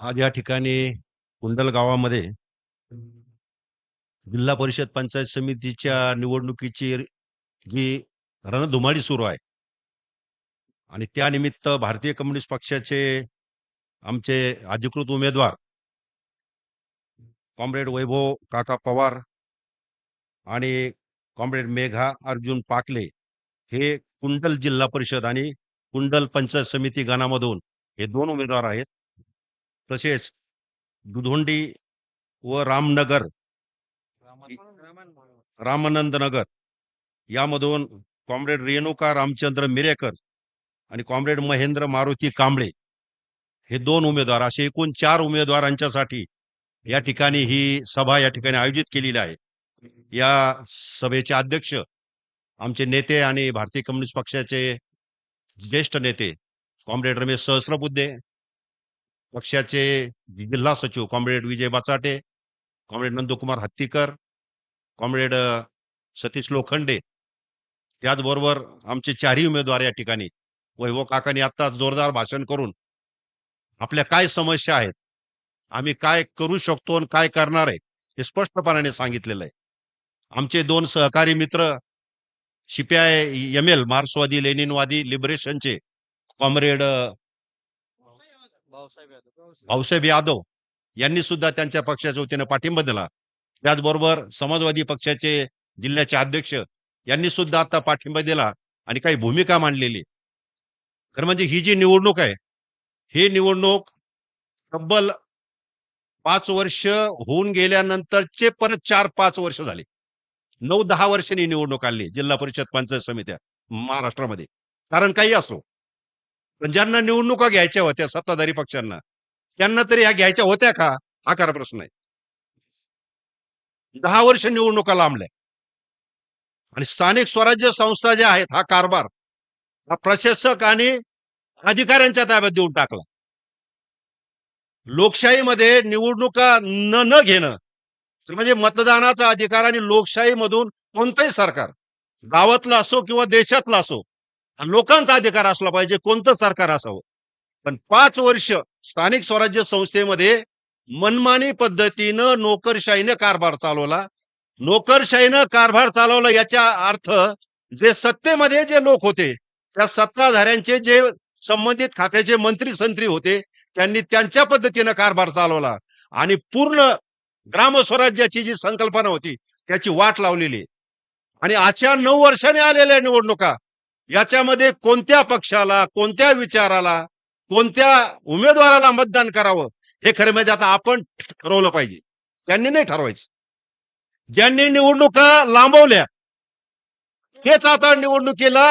आज या ठिकाणी कुंडल गावामध्ये जिल्हा परिषद पंचायत समितीच्या निवडणुकीची जी रणधुमाळी सुरू आहे आणि त्यानिमित्त भारतीय कम्युनिस्ट पक्षाचे आमचे अधिकृत उमेदवार कॉम्रेड वैभव काका पवार आणि कॉम्रेड मेघा अर्जुन पाकले हे कुंडल जिल्हा परिषद आणि कुंडल पंचायत समिती गणामधून हे दोन उमेदवार आहेत. तसेच दुधोंडी व रामनगर रामानंद नगर यामधून कॉम्रेड रेणुका रामचंद्र मिरेकर आणि कॉम्रेड महेंद्र मारुती कांबळे हे दोन उमेदवार असे एकूण 4 उमेदवारांच्यासाठी या ठिकाणी ही सभा या ठिकाणी आयोजित केलेली आहे. या सभेचे अध्यक्ष आमचे नेते आणि भारतीय कम्युनिस्ट पक्षाचे ज्येष्ठ नेते कॉम्रेड रमेश सहस्रबुद्धे, पक्षाचे जिल्हा सचिव कॉम्रेड विजय बाचाटे, कॉम्रेड नंदकुमार हत्तीकर, कॉम्रेड सतीश लोखंडे, त्याचबरोबर आमचे चारही उमेदवार या ठिकाणी वैभव काकांनी आता जोरदार भाषण करून आपल्या काय समस्या आहेत, आम्ही काय करू शकतो आणि काय करणार आहे हे स्पष्टपणाने सांगितलेलं आहे. आमचे दोन सहकारी मित्र सीपीआय एमएल मार्क्सवादी लेनिनवादी लिबरेशनचे कॉम्रेड भाऊसाहेब यादव यांनी सुद्धा त्यांच्या पक्षाच्या वतीने पाठिंबा दिला. त्याचबरोबर समाजवादी पक्षाचे जिल्ह्याचे अध्यक्ष यांनी सुद्धा आता पाठिंबा दिला आणि काही भूमिका मांडलेली. खरं म्हणजे ही जी निवडणूक आहे, ही निवडणूक तब्बल 5 वर्ष होऊन गेल्यानंतरचे परत 4-5 वर्ष झाले. 9-10 वर्षांनी निवडणूक आली जिल्हा परिषद पंचायत समित्या महाराष्ट्रामध्ये. कारण काही असो, पण ज्यांना निवडणुका घ्यायच्या होत्या सत्ताधारी पक्षांना, त्यांना तरी ह्या घ्यायच्या होत्या का? हा खरा प्रश्न आहे. 10 वर्ष निवडणुका लांबल्या आणि स्थानिक स्वराज्य संस्था ज्या आहेत, हा कारभार हा प्रशासक आणि अधिकाऱ्यांच्या ताब्यात देऊन टाकला. लोकशाहीमध्ये निवडणुका न घेणं म्हणजे मतदानाचा अधिकार आणि लोकशाहीमधून कोणतंही सरकार गावातलं असो किंवा देशातलं असो लोकांचा अधिकार असला पाहिजे, कोणतं सरकार असावं. पण 5 वर्ष स्थानिक स्वराज्य संस्थेमध्ये मनमानी पद्धतीनं नोकरशाहीने कारभार चालवला. नोकरशाहीनं कारभार चालवला याचा अर्थ जे सत्तेमध्ये जे लोक होते त्या सत्ताधाऱ्यांचे जे संबंधित खात्याचे मंत्री संत्री होते त्यांनी त्यांच्या पद्धतीनं कारभार चालवला आणि पूर्ण ग्रामस्वराज्याची जी संकल्पना होती त्याची वाट लावलेली. आणि अशा 9 वर्षांनी आलेल्या निवडणुका याच्यामध्ये कोणत्या पक्षाला, कोणत्या विचाराला, कोणत्या उमेदवाराला मतदान करावं हे खरं म्हणजे आता आपण ठरवलं पाहिजे. त्यांनी नाही ठरवायचं. ज्यांनी निवडणुका लांबवल्या हेच आता निवडणुकीला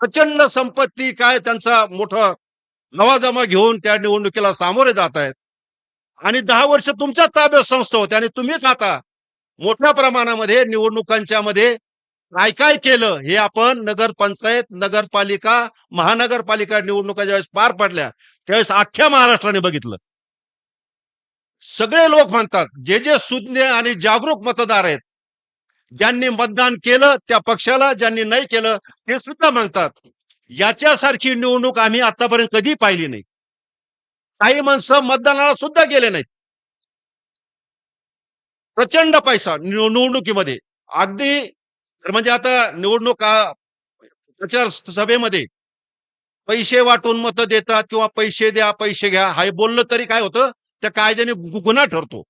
प्रचंड संपत्ती काय त्यांचा मोठा लवाजमा घेऊन त्या निवडणुकीला सामोरे जात आहेत. आणि 10 वर्ष तुमच्या ताब्यात संस्था होत्या आणि तुम्हीच आता मोठ्या प्रमाणामध्ये निवडणुकांच्या मध्ये काय काय केलं हे आपण नगरपंचायत, नगरपालिका, महानगरपालिका निवडणुका ज्यावेळेस पार पडल्या त्यावेळेस अख्ख्या महाराष्ट्राने बघितलं. सगळे लोक म्हणतात, जे जे सुज्ञ आणि जागरूक मतदार आहेत, ज्यांनी मतदान केलं त्या पक्षाला, ज्यांनी नाही केलं ते सुद्धा म्हणतात याच्यासारखी निवडणूक आम्ही आतापर्यंत कधी पाहिली नाही. काही माणसं मतदानाला सुद्धा गेले नाहीत. प्रचंड पैसा निवडणुकीमध्ये अगदी म्हणजे आता निवडणूक प्रचार सभेमध्ये पैसे वाटून मतं देतात किंवा पैसे द्या पैसे घ्या हे बोललं तरी काय होतं, त्या कायद्याने गुन्हा ठरतो.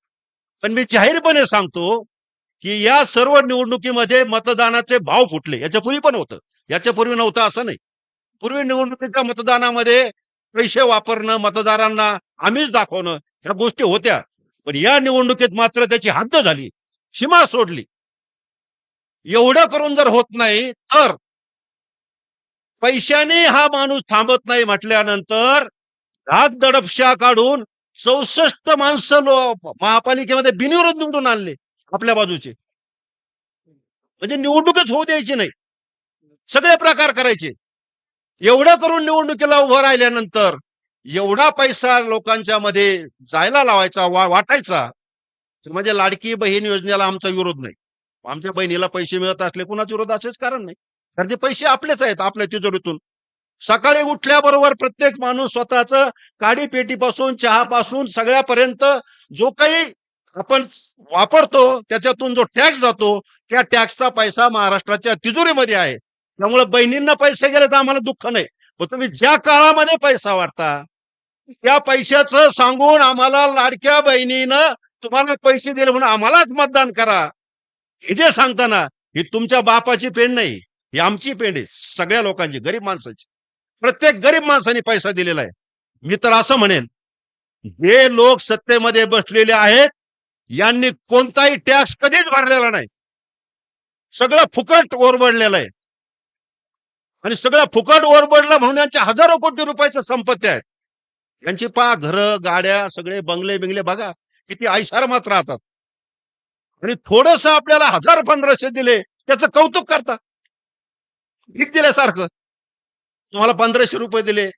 पण मी जाहीरपणे सांगतो की या सर्व निवडणुकीमध्ये मतदानाचे भाव फुटले. याच्यापूर्वी पण होतं, याच्यापूर्वी नव्हतं असं नाही. पूर्वी निवडणुकीच्या मतदानामध्ये पैसे वापरणं, मतदारांना आमिष दाखवणं ह्या गोष्टी होत्या. पण या निवडणुकीत मात्र त्याची हद्द झाली, सीमा सोडली. एवढं करून जर होत नाही तर पैशाने हा माणूस थांबत नाही म्हटल्यानंतर धाक दडपशा काढून 64 माणसं महापालिकेमध्ये बिनविरोध निवडून आणले आपल्या बाजूचे. म्हणजे निवडणूकच होऊ द्यायची नाही, सगळे प्रकार करायचे. एवढं करून निवडणुकीला उभं राहिल्यानंतर एवढा पैसा लोकांच्या मध्ये जायला लावायचा, वाटायचा. म्हणजे लाडकी बहीण योजनेला आमचा विरोध नाही. आमच्या बहिणीला पैसे मिळत असले कुणाचा विरोध असेच कारण नाही, कारण ते पैसे आपलेच आहेत, आपल्या तिजोरीतून. सकाळी उठल्याबरोबर प्रत्येक माणूस स्वतःचं काडीपेटीपासून चहापासून सगळ्यापर्यंत जो काही आपण वापरतो त्याच्यातून जो टॅक्स जातो त्या टॅक्सचा पैसा महाराष्ट्राच्या तिजोरीमध्ये आहे. त्यामुळे बहिणींना पैसे गेले तर आम्हाला दुःख नाही. पण तुम्ही ज्या काळामध्ये पैसा वाटता त्या पैशाचं सांगून आम्हाला लाडक्या बहिणीनं तुम्हाला पैसे दिले म्हणून आम्हालाच मतदान करा हे जे सांगताना ही तुमच्या बापाची पेंड नाही, ही आमची पेंड आहे, सगळ्या लोकांची, गरीब माणसाची. प्रत्येक गरीब माणसाने पैसा दिलेला आहे. मी तर असं म्हणेन, जे लोक सत्तेमध्ये बसलेले आहेत यांनी कोणताही टॅक्स कधीच भरलेला नाही. सगळं फुकट ओरबडलेलं आहे आणि सगळं फुकट ओरबडलं म्हणून यांच्या हजारो कोटी रुपयाच्या संपत्ती आहेत. यांची घरं, गाड्या, सगळे बंगले बिंगले बघा किती ऐशारामात राहतात. आणि थोडस आपल्याला 1000-1500 दिले त्याचं कौतुक करता. भीक दिल्यासारखं. तुम्हाला 1500 रुपये दिले.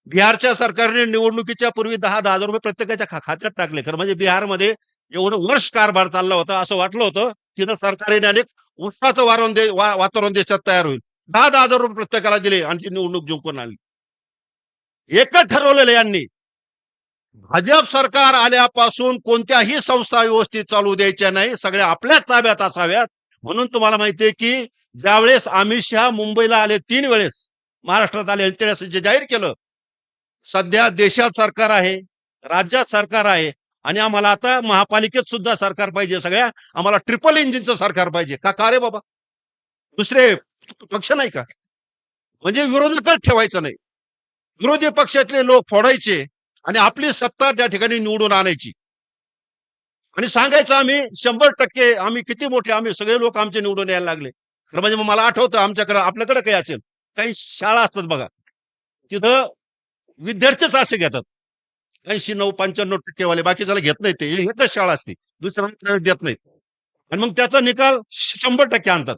बिहारच्या सरकारने निवडणुकीच्या पूर्वी 10,000 रुपये प्रत्येकाच्या खात्यात टाकले. खरं म्हणजे बिहारमध्ये एवढं वर्ष कारभार चालला होता असं वाटलं होतं तिथं सरकारने अनेक उत्साहाचं वातावरण देशात तयार होईल. 10,000 रुपये प्रत्येकाला दिले आणि ती निवडणूक जिंकून आणली. एकच ठरवलेलं यांनी भाजप सरकार आल्यापासून कोणत्याही संस्था व्यवस्थित चालू द्यायच्या नाही, सगळ्या आपल्याच ताब्यात असाव्यात. म्हणून तुम्हाला माहितीये की ज्यावेळेस अमित शहा मुंबईला आले 3 वेळेस महाराष्ट्रात आले त्यावेळेस जे जाहीर केलं सध्या देशात सरकार आहे, राज्यात सरकार आहे आणि आम्हाला आता महापालिकेत सुद्धा सरकार पाहिजे. सगळ्या आम्हाला ट्रिपल इंजिनचं सरकार पाहिजे. का रे बाबा? दुसरे पक्ष नाही का? म्हणजे विरोधकच ठेवायचं नाही. विरोधी पक्षातले लोक फोडायचे आणि आपली सत्ता त्या ठिकाणी निवडून आणायची आणि सांगायचं आम्ही 100% आम्ही किती मोठे, आम्ही सगळे लोक आमचे निवडून यायला लागले. खरं म्हणजे मग मला आठवतं आमच्याकडे आपल्याकडे काही असेल काही शाळा असतात बघा तिथं विद्यार्थीच असे घेतात 89-95% वाले, बाकीच्याला घेत नाही. ते एकच शाळा असते, दुसऱ्या देत नाहीत आणि मग त्याचा निकाल 100% आणतात.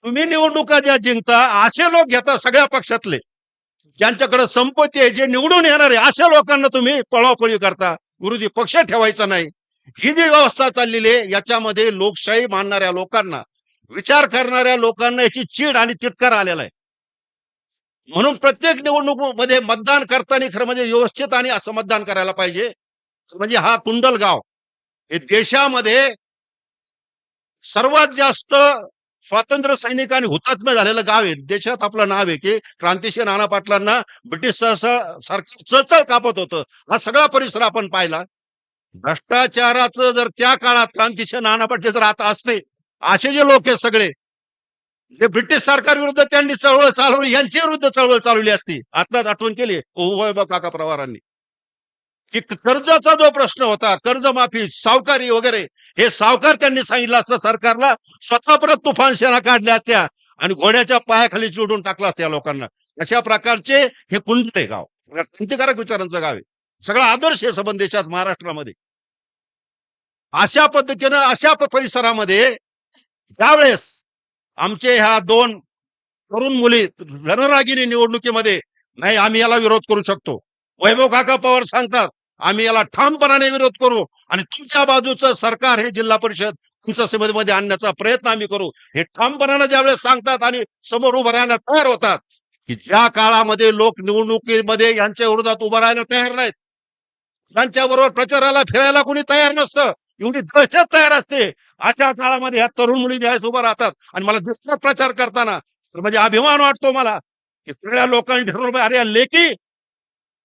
तुम्ही निवडणुका ज्या जिंकता असे लोक घेता सगळ्या पक्षातले ज्यांच्याकडे संपत्ती आहे, जे निवडून येणार आहे अशा लोकांना तुम्ही पळापळी करता. विरोधी पक्ष ठेवायचा नाही. ही जी व्यवस्था चाललेली आहे याच्यामध्ये लोकशाही मानणाऱ्या लोकांना, विचार करणाऱ्या लोकांना याची चीड आणि तिटकार आलेला आहे. म्हणून प्रत्येक निवडणुकीमध्ये मतदान करताना खरं म्हणजे व्यवस्थित आणि असं मतदान करायला पाहिजे. म्हणजे हा कुंडलगाव हे देशामध्ये सर्वात जास्त स्वातंत्र्य सैनिक आणि हुतात्मा झालेलं गाव आहे. देशात आपलं नाव आहे की क्रांतिसिंह नाना पाटलांना ब्रिटिश सरकार चळचळ कापत होतं. हा सगळा परिसर आपण पाहिला. भ्रष्टाचाराचं जर त्या काळात क्रांतिसिंह नाना पाटील जर आता असते, असे जे लोक आहेत सगळे जे ब्रिटिश सरकार विरुद्ध त्यांनी चळवळ चालवली, यांच्या विरुद्ध चळवळ चालवली असती. आताच आठवण केली वैभव काका पवारांनी की कर्जाचा जो प्रश्न होता, कर्जमाफी, सावकारी वगैरे, हे सावकार त्यांनी सांगितलं असतं सरकारला, स्वतः परत तुफान सेना काढल्या असत्या आणि घोड्याच्या पायाखाली चिडून टाकला असत्या लोकांना. अशा प्रकारचे हे कुंडल आहे गाव, क्रांतिकारक विचारांचं गाव आहे. सगळा आदर्श आहे संबंध देशात, महाराष्ट्रामध्ये. अशा पद्धतीनं अशा परिसरामध्ये त्यावेळेस आमचे ह्या 2 तरुण मुली रणरागिणी निवडणुकीमध्ये नाही आम्ही याला विरोध करू शकतो. वैभव काका पवार सांगतात आम्ही याला ठामपणाने विरोध करू आणि तुमच्या बाजूचं सरकार हे जिल्हा परिषद तुमच्या समितीमध्ये आणण्याचा प्रयत्न आम्ही करू. हे ठामपणाने ज्यावेळेस सांगतात आणि समोर उभं राहायला तयार होतात की ज्या काळामध्ये लोक निवडणुकीमध्ये यांच्या विरोधात उभं राहायला तयार नाहीत, त्यांच्या बरोबर प्रचाराला फिरायला कोणी तयार नसतं, एवढी दहशत तयार असते, अशा काळामध्ये ह्या तरुण मुली ज्यावेळेस उभं राहतात आणि मला दिसतात प्रचार करताना तर म्हणजे अभिमान वाटतो मला की सगळ्या लोकांनी ठरवलं अरे लेकी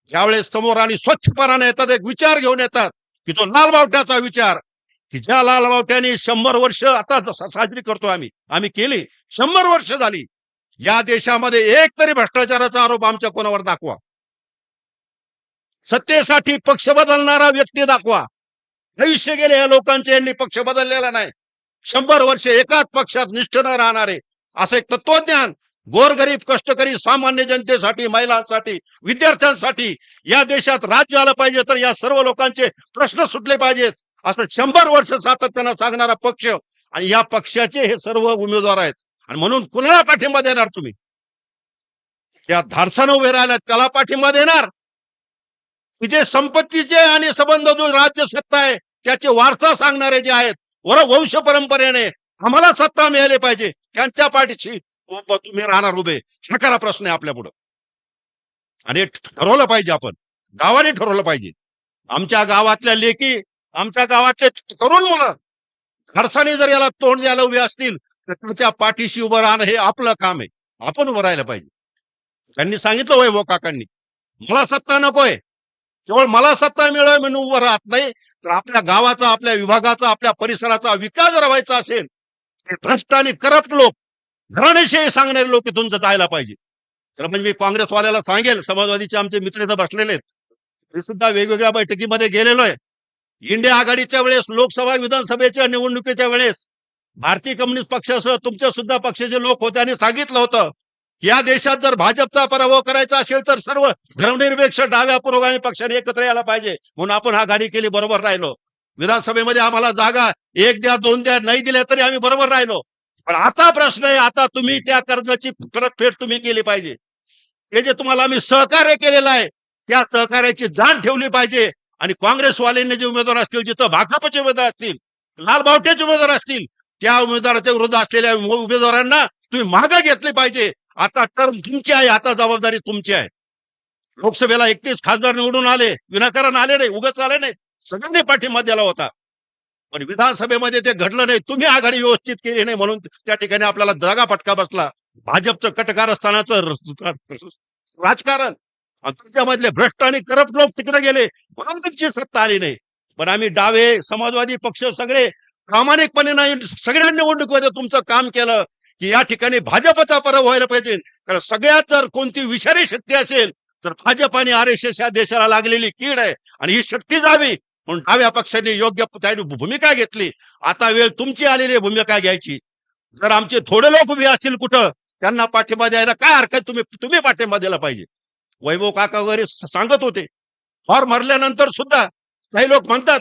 ज्यावेळेस समोर आणि स्वच्छपणाने येतात, एक विचार घेऊन येतात की जो लालबावट्याचा विचार, की ज्या लालबावट्याने 100 वर्ष आता साजरी करतो आम्ही केली 100 वर्ष झाली. या देशामध्ये एक तरी भ्रष्टाचाराचा आरोप आमच्या कोणावर दाखवा. सत्तेसाठी पक्ष बदलणारा व्यक्ती दाखवा. आयुष्य गेले या लोकांचे, यांनी पक्ष बदललेला नाही. 100 वर्ष एकाच पक्षात निष्ठ न राहणारे असं एक तत्वज्ञान गोरगरीब कष्टकरी सामान्य जनतेसाठी, महिलांसाठी, विद्यार्थ्यांसाठी या देशात राज्य आलं पाहिजे तर या सर्व लोकांचे प्रश्न सुटले पाहिजेत असं 100 वर्ष सातत्यानं सांगणारा पक्ष आणि या पक्षाचे हे सर्व उमेदवार आहेत. आणि म्हणून कुणाला पाठिंबा देणार तुम्ही? या धाडसानं उभे राहिल्यात त्याला पाठिंबा देणार की जे संपत्तीचे आणि संबंध जो राज्य सत्ता आहे त्याचे वारसा सांगणारे जे आहेत, वंश परंपरेने आम्हाला सत्ता मिळाली पाहिजे त्यांच्या पाठीशी तुम्ही राहणार उभे. हा खरा प्रश्न आहे आपल्या पुढं. आणि हे ठरवलं पाहिजे आपण. गावाने ठरवलं पाहिजे. आमच्या गावातल्या लेकी, आमच्या गावातले तरुण मुलं खडसाने जर याला तोंड द्यायला उभे असतील, तर त्यांच्या पाठीशी उभं राहणं हे आपलं काम आहे. आपण उभं राहायला पाहिजे. त्यांनी सांगितलं वैभव काकांनी, मला सत्ता नकोय. केवळ मला सत्ता मिळावी म्हणून उभं राहत नाही, तर आपल्या गावाचा, आपल्या विभागाचा, आपल्या परिसराचा विकास जर व्हायचा असेल, हे भ्रष्ट आणि करप्ट लोक, घराणेशाही सांगणारे लोक इथून जायला पाहिजे. तर म्हणजे मी काँग्रेसवाल्याला सांगेल, समाजवादीचे आमचे मित्र इथं बसलेले आहेत. ते सुद्धा वेगवेगळ्या बैठकीमध्ये गेलेलो आहे. इंडिया आघाडीच्या वेळेस, लोकसभा विधानसभेच्या निवडणुकीच्या वेळेस भारतीय कम्युनिस्ट पक्षासह तुमच्या सुद्धा पक्षाचे लोक होते आणि सांगितलं होतं, या देशात जर भाजपचा पराभव करायचा असेल तर सर्व धर्मनिरपेक्ष डाव्या पुरोगामी पक्षाने एकत्र यायला पाहिजे. म्हणून आपण आघाडी केली, बरोबर राहिलो. विधानसभेमध्ये आम्हाला जागा 1 द्या 2 द्या नाही दिल्या तरी आम्ही बरोबर राहिलो. पण आता प्रश्न आहे, आता तुम्ही त्या कर्जाची परतफेड तुम्ही केली पाहिजे. हे जे तुम्हाला आम्ही सहकार्य केलेलं आहे, त्या सहकार्याची जाण ठेवली पाहिजे. आणि काँग्रेसवाल्यांनी जे उमेदवार असतील, जिथं भाकपचे उमेदवार असतील, लाल बावट्याचे उमेदवार असतील, त्या उमेदवाराच्या विरुद्ध असलेल्या उमेदवारांना तुम्ही मागे घेतले पाहिजे. आता टर्म तुमची आहे, आता जबाबदारी तुमची आहे. लोकसभेला 31 खासदार निवडून आले, विनाकारण आले नाही, उगाच आले नाही, सगळ्यांनी पाठिंबा दिला होता. पण विधानसभेमध्ये ते घडलं नाही. तुम्ही आघाडी व्यवस्थित केली नाही, म्हणून त्या ठिकाणी आपल्याला दगा फटका बसला. भाजपचं कटकारस्थानाचं राजकारण आणि तुमच्यामधले भ्रष्ट आणि करप्ट लोक तिकडे गेले, म्हणून तुमची सत्ता आली नाही. पण आम्ही डावे, समाजवादी पक्ष सगळे प्रामाणिकपणे नाही, सगळ्या निवडणुकीमध्ये तुमचं काम केलं की या ठिकाणी भाजपचा पराभव व्हायला पाहिजे. कारण सगळ्यात जर कोणती विषारी शक्ती असेल तर भाजप आणि RSS या देशाला लागलेली कीड आहे. आणि ही शक्ती जावी म्हणून डाव्या पक्षांनी योग्य भूमिका घेतली. आता वेळ तुमची आलेली भूमिका घ्यायची. जर आमचे थोडे लोक उभे असतील कुठं, त्यांना पाठिंबा द्यायला काय हरकत, तुम्ही पाठिंबा दिला पाहिजे. वैभव काका वगैरे सांगत होते, फार मरल्यानंतर सुद्धा काही लोक म्हणतात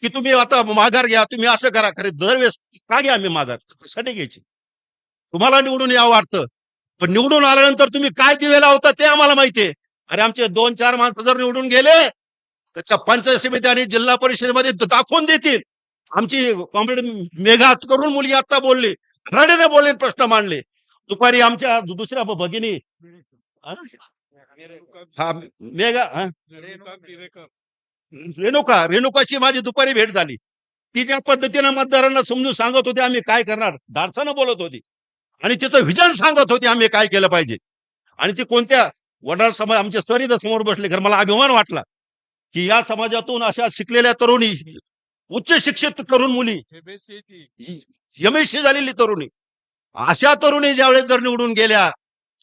की तुम्ही आता माघार घ्या, तुम्ही असं करा. खरे दरवेळेस का घ्या आम्ही माघार, कशासाठी घ्यायची? तुम्हाला निवडून यावं वाटतं, पण निवडून आल्यानंतर तुम्ही काय दिवे लावता ते आम्हाला माहितीये. अरे आमचे 2-4 माणसं जर निवडून गेले, त्याच्या पंचायत समिती आणि जिल्हा परिषदेमध्ये दाखवून देतील. आमची कॉम्रेड मेघा करून मुली आता बोलली, रडेने बोलले, प्रश्न मांडले. दुपारी आमच्या दुसऱ्या भगिनी, हा? हा, मेघा, हा? रेणुकाची माझी दुपारी भेट झाली. ती ज्या पद्धतीने मतदारांना समजून सांगत होते आम्ही काय करणार, धाडसानं बोलत होती आणि तिचं विजन सांगत होती आम्ही काय केलं पाहिजे. आणि ती कोणत्या वडार समाज, आमचे सर इथं समोर बसले, खरं मला अभिमान वाटला की या समाजातून अशा शिकलेल्या तरुणी, उच्च शिक्षित तरुण मुली, MSc झालेली तरुणी, अशा तरुणी ज्यावेळेस जर निवडून गेल्या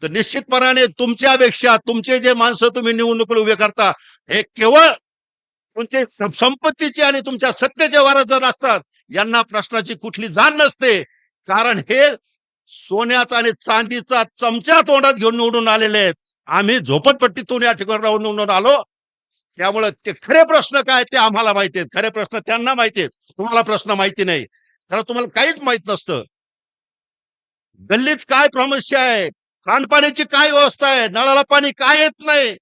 तर निश्चितपणाने तुमच्यापेक्षा तुमचे जे माणसं तुम्ही निवडणुकीला उभे करता, हे केवळ तुमचे संपत्तीचे आणि तुमच्या सत्तेचे वारसदार असतात. यांना प्रश्नाची कुठली जाण नसते. कारण हे सोन्याचा आणि चांदीचा चमचा तोंडात घेऊन निवडून आलेले आहेत. आम्ही झोपटपट्टीतून या ठिकाणी राहून निवडून आलो. त्यामुळे ते खरे प्रश्न काय ते आम्हाला माहिती आहेत, खरे प्रश्न त्यांना माहिती आहेत. तुम्हाला प्रश्न माहिती नाही, कारण तुम्हाला काहीच माहित नसतं. गल्लीत काय समस्या आहे, सांडपाण्याची काय व्यवस्था आहे, नळाला पाणी काय येत नाही,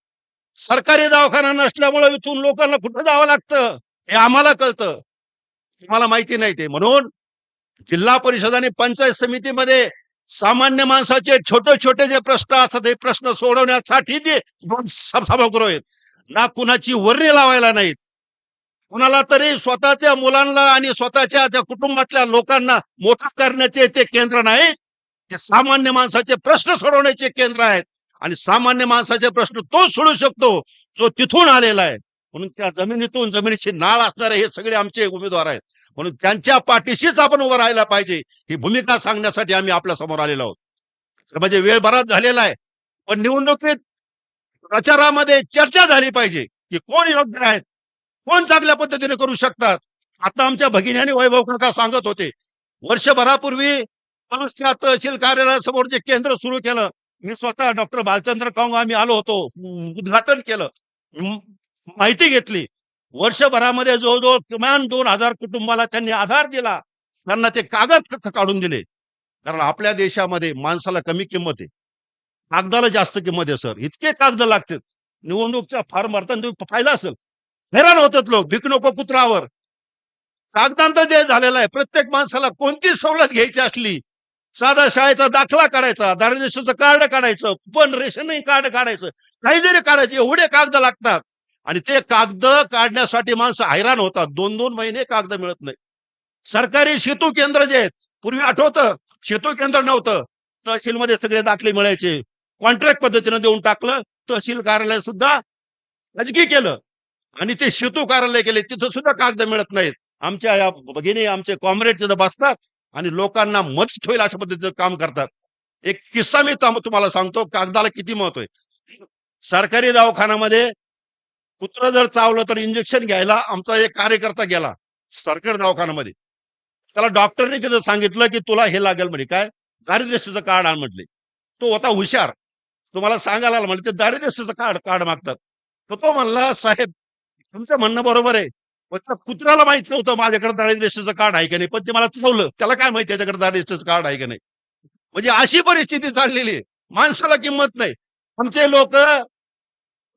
सरकारी दवाखाना नसल्यामुळे इथून लोकांना कुठं जावं लागतं हे आम्हाला कळतं, तुम्हाला माहिती नाही ते. म्हणून जिल्हा परिषद आणि पंचायत समितीमध्ये सामान्य माणसाचे छोटे छोटे जे प्रश्न असतात, हे प्रश्न सोडवण्यासाठी ते सभागृह आहेत. ना कुणाची वर्णी लावायला नाहीत, कुणाला तरी स्वतःच्या मुलांना आणि स्वतःच्या त्या कुटुंबातल्या लोकांना मोठं करण्याचे ते केंद्र नाही. ते सामान्य माणसाचे प्रश्न सोडवण्याचे केंद्र आहेत. आणि सामान्य माणसाचे प्रश्न तो सोडू शकतो जो तिथून आलेला आहे. म्हणून त्या जमिनीतून जमिनीची नाळ असणारे हे सगळे आमचे उमेदवार आहेत. म्हणून त्यांच्या पाठीशीच आपण उभं राहायला पाहिजे, ही भूमिका सांगण्यासाठी आम्ही आपल्या समोर आलेलो आहोत. म्हणजे वेळ बराच झालेला आहे, पण निवडणुकीत प्रचारामध्ये चर्चा झाली पाहिजे की कोण योग्य आहेत, कोण चांगल्या पद्धतीने करू शकतात. आता आमच्या भगिनी वैभव काका सांगत होते, वर्षभरापूर्वी पलूसच्या तहसील कार्यालयासमोर जे केंद्र सुरू केलं, मी स्वतः डॉक्टर भालचंद्र कांग आम्ही आलो होतो, उद्घाटन केलं, माहिती घेतली. वर्षभरामध्ये जवळजवळ किमान 2000 कुटुंबाला त्यांनी आधार दिला, त्यांना ते कागद काढून दिले. कारण आपल्या देशामध्ये माणसाला कमी किंमत आहे, कागदाला जास्त किंमत आहे सर. इतके कागद लागतात. निवडणूकच्या फॉर्म भरताना तुम्ही पाहिलं असेल, हैराण होतात लोक, भिक नको कुत्रावर. कागदांत जे झालेलं आहे, प्रत्येक माणसाला कोणती सवलत घ्यायची असली साधा शाळेचा दाखला काढायचा, दारिद्र्य कार्ड काढायचं, पण रेशनिंग कार्ड काढायचं, काही जरी काढायचे एवढे कागद लागतात. आणि ते कागद काढण्यासाठी माणसं हैराण होतात. 2-2 महिने कागद मिळत नाही. सरकारी सेतू केंद्र जे आहेत, पूर्वी आठवतं सेतू केंद्र नव्हतं. तहसीलमध्ये सगळे दाखले मिळायचे. कॉन्ट्रॅक्ट पद्धतीनं देऊन टाकलं. तहसील कार्यालय सुद्धा खाजगी केलं आणि ते सेतू कार्यालय केले. तिथं सुद्धा कागद मिळत नाहीत. आमच्या या भगिनी, आमचे कॉम्रेड तिथं बसतात आणि लोकांना मदत होईल अशा पद्धतीचं काम करतात. एक किस्सा मी तुम्हाला सांगतो, कागदाला किती महत्व आहे. सरकारी दवाखान्यामध्ये कुत्रं जर चावलं तर इंजेक्शन घ्यायला आमचा एक कार्यकर्ता गेला सरकारी दवाखान्यामध्ये. त्याला डॉक्टरने तिथं सांगितलं की तुला हे लागेल म्हणे, काय दारिद्र्यचं कार्ड आण म्हटले. तो होता हुशार. तुम्हाला सांगायला आला म्हणजे ते दारिद्र्यचं कार्ड कार्ड मागतात. तर तो म्हणला, साहेब तुमचं म्हणणं बरोबर आहे. पण त्या कुत्र्याला माहित नव्हतं माझ्याकडे दारिद्र्यचं कार्ड आहे का नाही, पण ते मला चावलं. त्याला काय माहिती त्याच्याकडे दारिद्र्यचं कार्ड आहे का नाही. म्हणजे अशी परिस्थिती चाललेली आहे. माणसाला किंमत नाही. आमचे लोक,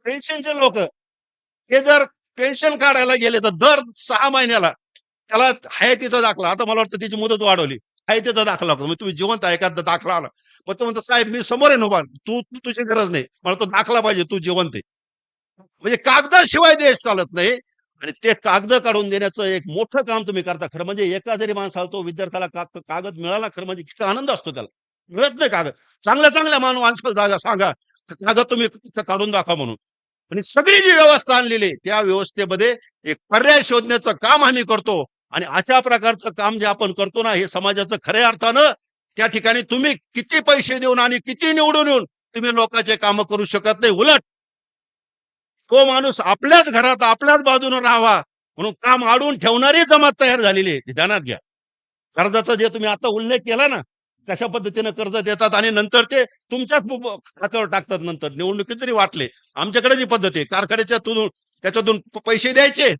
पेन्शनचे लोक, हे जर पेन्शन काढायला गेले तर दर 6 महिन्याला त्याला हयातीचा दाखला, आता मला वाटतं त्याची मुदत वाढवली, हयातीचा दाखला लागतो. म्हणजे तुम्ही जिवंत आहे का, दाखला आला. पण तो म्हणतो, साहेब मी समोर आहे ना उभा, तुझी गरज नाही, मला तो दाखला पाहिजे, तू जिवंत आहे. म्हणजे कागदाशिवाय देश चालत नाही. आणि ते कागद काढून देण्याचं एक मोठं काम तुम्ही करता. खरं म्हणजे एका जरी माणसाला, तो विद्यार्थ्याला कागद मिळाला, खरं म्हणजे किती आनंद असतो त्याला. मिळत नाही कागद. चांगल्या चांगल्या माणसाला जागा सांगा, कागद तुम्ही काढून दाखवा म्हणून. आणि सगळी जी व्यवस्था आणलेली आहे, त्या व्यवस्थेमध्ये एक पर्याय शोधण्याचं काम आम्ही करतो. आणि अशा प्रकारचं काम जे आपण करतो ना, हे समाजाचं खऱ्या अर्थानं, त्या ठिकाणी तुम्ही किती पैसे देऊन आणि किती निवडून येऊन तुम्ही लोकांचे काम करू शकत नाही. उलट तो माणूस आपल्याच घरात आपल्याच बाजूने राहावा म्हणून काम अडवून ठेवणारी जमात तयार झालेली आहे. ध्यानात घ्या. कर्जाचा जे तुम्ही आता उल्लेख केला ना, कशा पद्धतीने कर्ज देतात आणि नंतर ते तुमच्याच खात्यावर टाकतात. नंतर निवडणुकीत जरी वाटले, आमच्याकडे जी पद्धत आहे, कारखान्याच्यातून त्याच्यातून पैसे द्यायचे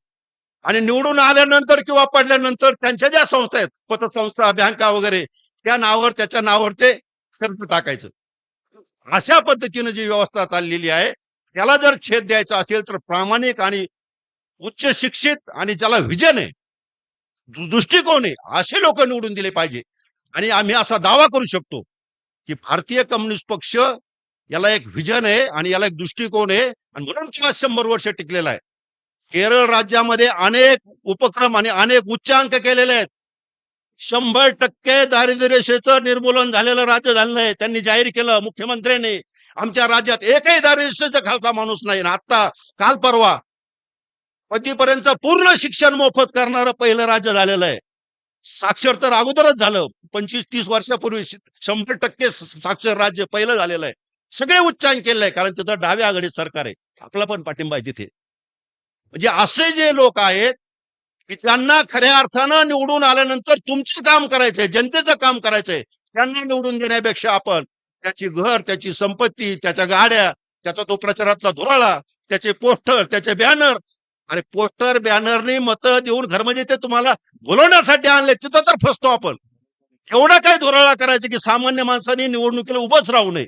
आणि निवडून आल्यानंतर किंवा पडल्यानंतर त्यांच्या ज्या संस्था आहेत, पतसंस्था, बँका वगैरे, त्या नावावर, त्याच्या नावावर ते कर्ज टाकायचं. अशा पद्धतीने जी व्यवस्था चाललेली आहे, त्याला जर छेद द्यायचा असेल तर प्रामाणिक आणि उच्च शिक्षित आणि ज्याला व्हिजन आहे, दृष्टिकोन आहे, असे लोक निवडून दिले पाहिजे. आणि आम्ही असा दावा करू शकतो की भारतीय कम्युनिस्ट पक्ष, याला एक व्हिजन आहे आणि याला एक दृष्टिकोन आहे आणि म्हणून तो 100 वर्ष टिकलेला आहे. केरळ राज्यामध्ये अनेक उपक्रम आणि अनेक उच्चांक केलेले आहेत. 100% दारिद्र्य रेषेचं निर्मूलन झालेलं राज्य झालेलं आहे. त्यांनी जाहीर केलं मुख्यमंत्र्यांनी, आमच्या राज्यात एकही दारिद्र्य रेषेच्या खालचा माणूस नाही. आता काल परवा 5वी पूर्ण शिक्षण मोफत करणारं पहिलं राज्य झालेलं आहे. साक्षर तर अगोदरच झालं, 25-30 वर्षापूर्वी 100% साक्षर राज्य पहिलं झालेलं आहे. सगळे उच्चांक केलेलं आहे, कारण तिथं डाव्या आघाडी सरकार आहे. आपला पण पाठिंबा आहे तिथे. म्हणजे असे जे लोक आहेत की त्यांना खऱ्या अर्थानं निवडून आल्यानंतर तुमचं काम करायचंय, जनतेचं काम करायचंय, त्यांना निवडून देण्यापेक्षा आपण त्याची घर, त्याची संपत्ती, त्याच्या गाड्या, त्याचा तो प्रचारातला धुराळा, त्याचे पोस्टर, त्याचे बॅनर, आणि पोस्टर बॅनरनी मतं देऊन घर म्हणजे ते तुम्हाला बोलवण्यासाठी आणले, तिथं तर फसतो आपण. एवढा काय धुराळा करायचे की सामान्य माणसांनी निवडणुकीला उभंच राहू नये.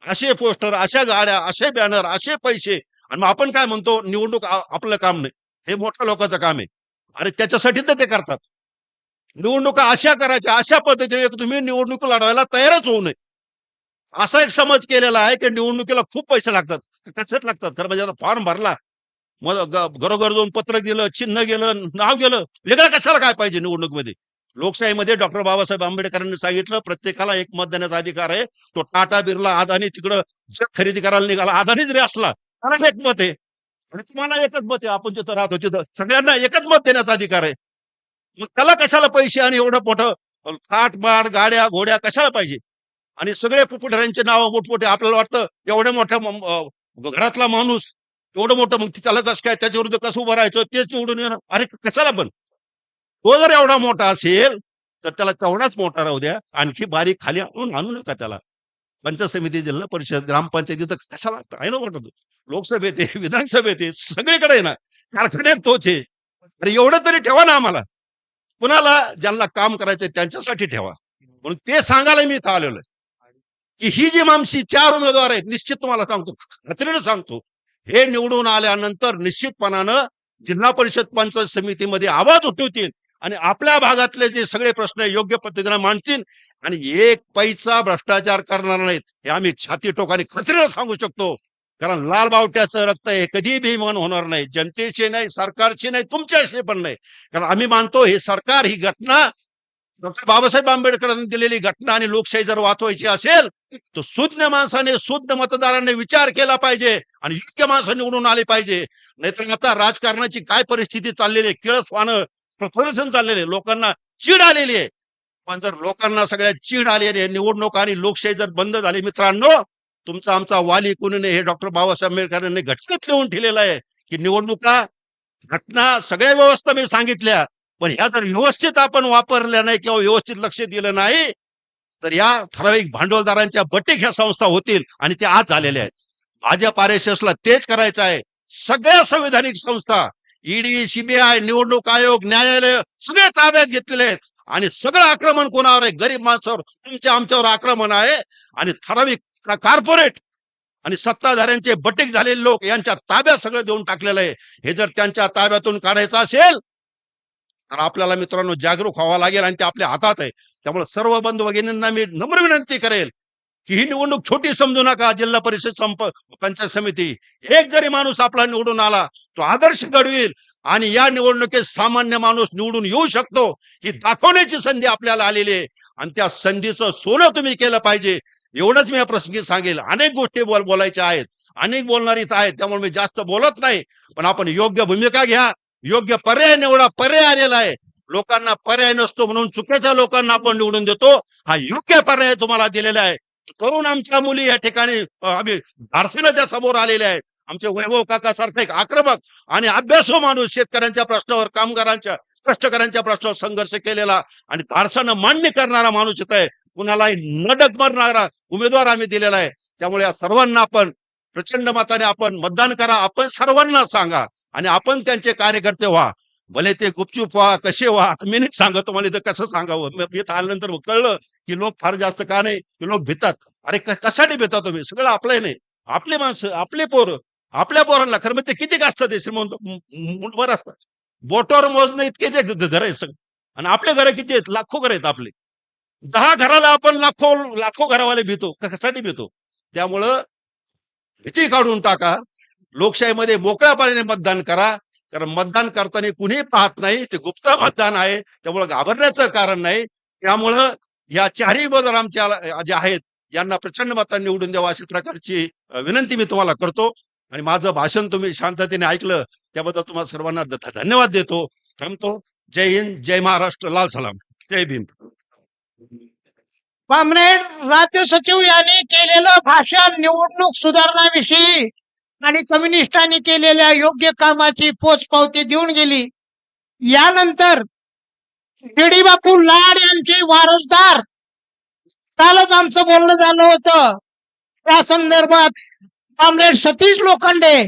असे पोस्टर, अशा गाड्या, असे बॅनर, असे पैसे, आणि मग आपण काय म्हणतो, निवडणूक आपलं काम नाही, हे मोठ्या लोकांचं काम आहे. अरे त्याच्यासाठी तर ते करतात. निवडणुका अशा करायच्या, अशा पद्धतीने तुम्ही निवडणूक लढवायला तयारच होऊ नये, असा एक समज केलेला आहे की निवडणुकीला खूप पैसे लागतात. कशात लागतात, खरं म्हणजे आता फॉर्म भरला, मग घरोघर जाऊन पत्र गेलं, चिन्ह गेलं, नाव गेलं, वेगळं कशाला काय पाहिजे निवडणुकीमध्ये. लोकशाहीमध्ये डॉक्टर बाबासाहेब आंबेडकरांनी सांगितलं, प्रत्येकाला एक मत देण्याचा अधिकार आहे. तो टाटा, बिर्ला, अदानी तिकडं जग खरेदी करायला निघाला, अदानी जरी असला त्याला एक मत आहे आणि तुम्हाला एकच मत आहे. आपण जिथं राहतो तिथं सगळ्यांना एकच मत देण्याचा अधिकार आहे. मग त्याला कशाला पैसे आणि एवढं मोठं थाटमाट, गाड्या घोड्या कशाला पाहिजे. आणि सगळे पुढाऱ्यांचे नाव मोठमोठे. आपल्याला वाटतं एवढ्या मोठ्या घरातला माणूस एवढं मोठं, मग त्याला कसं काय, त्याच्या विरुद्ध कसं उभं राहायचं, तेच निवडून येणार. अरे कशाला पण, तो जर एवढा मोठा असेल तर त्याला तेवढाच मोठा राहू द्या. आणखी बारीक खाली आणू नका त्याला. पंचायत समिती, जिल्हा परिषद, ग्रामपंचायतीत कशाला आहे ना वाटत. लोकसभेत आहे, विधानसभेत आहे, सगळीकडे आहे ना. कारखान्यात तोच आहे. अरे एवढं तरी ठेवा ना आम्हाला. कुणाला ज्यांना काम करायचंय त्यांच्यासाठी ठेवा. म्हणून ते सांगायला मी इथं आलेलो आहे की ही जी आमची 4 उमेदवार आहेत, निश्चित तुम्हाला सांगतो, खात्रीने सांगतो, हे निवडून आल्यानंतर निश्चितपणानं जिल्हा परिषद पंचायत समितीमध्ये आवाज उठवतील आणि आपल्या भागातले जे सगळे प्रश्न योग्य पद्धतीने मांडतील आणि एक पैसा भ्रष्टाचार करणार नाहीत हे आम्ही छाती टोकाने खात्रीने सांगू शकतो. कारण लाल बावट्याचं रक्त हे कधीही बेईमान होणार नाही, जनतेशी नाही, सरकारची नाही, तुमच्याशी पण नाही. कारण आम्ही मानतो हे सरकार, ही घटना डॉक्टर बाबासाहेब आंबेडकरांनी दिलेली घटना आणि लोकशाही जर वाचवायची असेल तर शुद्ध माणसाने, शुद्ध मतदारांनी विचार केला पाहिजे आणि योग्य माणसं निवडून आले पाहिजे. नाहीतर आता राजकारणाची काय परिस्थिती चाललेली आहे, किळसवाणं प्रदर्शन चाललेले, लोकांना चीड आलेली आहे. पण जर लोकांना सगळ्या चीड आलेली आहे, निवडणूक आणि लोकशाही जर बंद झाली, मित्रांनो, तुमचा आमचा वाली कोणी नाही, हे डॉक्टर बाबासाहेब आंबेडकरांनी घटनेत लिहून ठेवलेलं आहे की निवडणुका, घटना, सगळ्या व्यवस्था मी सांगितल्या, पण ह्या जर व्यवस्थित आपण वापरल्या नाही किंवा व्यवस्थित लक्ष दिलं नाही तर या ठराविक भांडवलदारांच्या बटीक ह्या संस्था होतील आणि ते आज झालेल्या आहेत. भाजप RSSला तेच करायचं आहे. सगळ्या संविधानिक संस्था, ईडी, सीबीआय, निवडणूक आयोग, न्यायालय सगळे ताब्यात घेतलेले आहेत आणि सगळं आक्रमण कोणावर आहे? गरीब माणसावर, तुमच्या आमच्यावर आक्रमण आहे. आणि ठराविक कॉर्पोरेट आणि सत्ताधाऱ्यांचे बटीक झालेले लोक यांच्या ताब्यात सगळं देऊन टाकलेलं आहे. हे जर त्यांच्या ताब्यातून काढायचं असेल तर आपल्याला मित्रांनो जागरूक व्हावं लागेल आणि ते आपल्या हातात आहे. त्यामुळे सर्व बंधू भगिनींना मी नम्र विनंती करेल की ही निवडणूक छोटी समजू नका. जिल्हा परिषद पंचायत समिती, एक जरी माणूस आपला निवडून आला तो आदर्श घडविल आणि या निवडणुकीत सामान्य माणूस निवडून येऊ शकतो ही दाखवण्याची संधी आपल्याला आलेली आहे आणि त्या संधीचं सोनं तुम्ही केलं पाहिजे. एवढंच मी या प्रसंगी सांगेल. अनेक गोष्टी बोलायच्या आहेत, अनेक बोलणारीच आहेत, त्यामुळे मी जास्त बोलत नाही. पण आपण योग्य भूमिका घ्या, योग्य पर्याय निवडा. पर्याय आलेला आहे. लोकांना पर्याय नसतो म्हणून चुकीच्या लोकांना आपण निवडून देतो. हा योग्य पर्याय तुम्हाला दिलेला आहे. तरुण आमच्या मुली या ठिकाणी आम्ही धाडसीनं त्या समोर आलेल्या आहेत. आमचे वैभव काका सारखे एक आक्रमक आणि अभ्यासू माणूस, शेतकऱ्यांच्या प्रश्नावर, कामगारांच्या, कष्टकऱ्यांच्या प्रश्नावर संघर्ष केलेला आणि धाडसानं मान्य करणारा माणूस इथं आहे. कुणालाही न डगमगणारा उमेदवार आम्ही दिलेला आहे. त्यामुळे या सर्वांना आपण प्रचंड मताने आपण मतदान करा. आपण सर्वांना सांगा आणि आपण त्यांचे कार्यकर्ते व्हा. भले ते गुपचूप व्हा, कसे व्हा, आता मी नाही सांगत तुम्हाला इथं कसं सांगावं. इथं आल्यानंतर कळलं की लोक फार जास्त का नाही की लोक भितात. अरे कशासाठी भिता तुम्ही? सगळं आपलं नाही, आपले माणसं, आपले पोरं, आपल्या पोरांना खरं म्हणजे ते किती असतात ते श्रीमंत मुठभर असतात. बोटावर मोजणं इतके ते घर आहे सगळं. आणि आपले घर किती आहेत? लाखो घर आहेत आपले. 10 घराला आपण लाखो लाखो घरावाले भीतो. कशासाठी भीतो? त्यामुळं भीती काढून टाका. लोकशाहीमध्ये मोकळ्यापणाने मतदान करा. कारण मतदान करताना कुणी पाहत नाही, ते गुप्त मतदान आहे. त्यामुळे घाबरण्याचं कारण नाही. त्यामुळं या चारही उमेदवार आमच्या जे आहेत यांना प्रचंड मतांनी निवडून द्यावं अशा प्रकारची विनंती मी तुम्हाला करतो. आणि माझं भाषण तुम्ही शांततेने ऐकलं त्याबद्दल तुम्हाला सर्वांना धन्यवाद देतो. थांबतो. जय हिंद, जय महाराष्ट्र, लाल सलाम, जय भीम. कॉम्रेड राज्य सचिव यांनी केलेलं भाषण निवडणूक सुधारणाविषयी आणि कम्युनिस्टांनी केलेल्या योग्य कामाची पोचपावती देऊन गेली. यानंतर डी बापू लाड यांचे वारसदार, कालच आमचं बोलणं झालं होतं त्या संदर्भात कॉम्रेड सतीश लोखंडे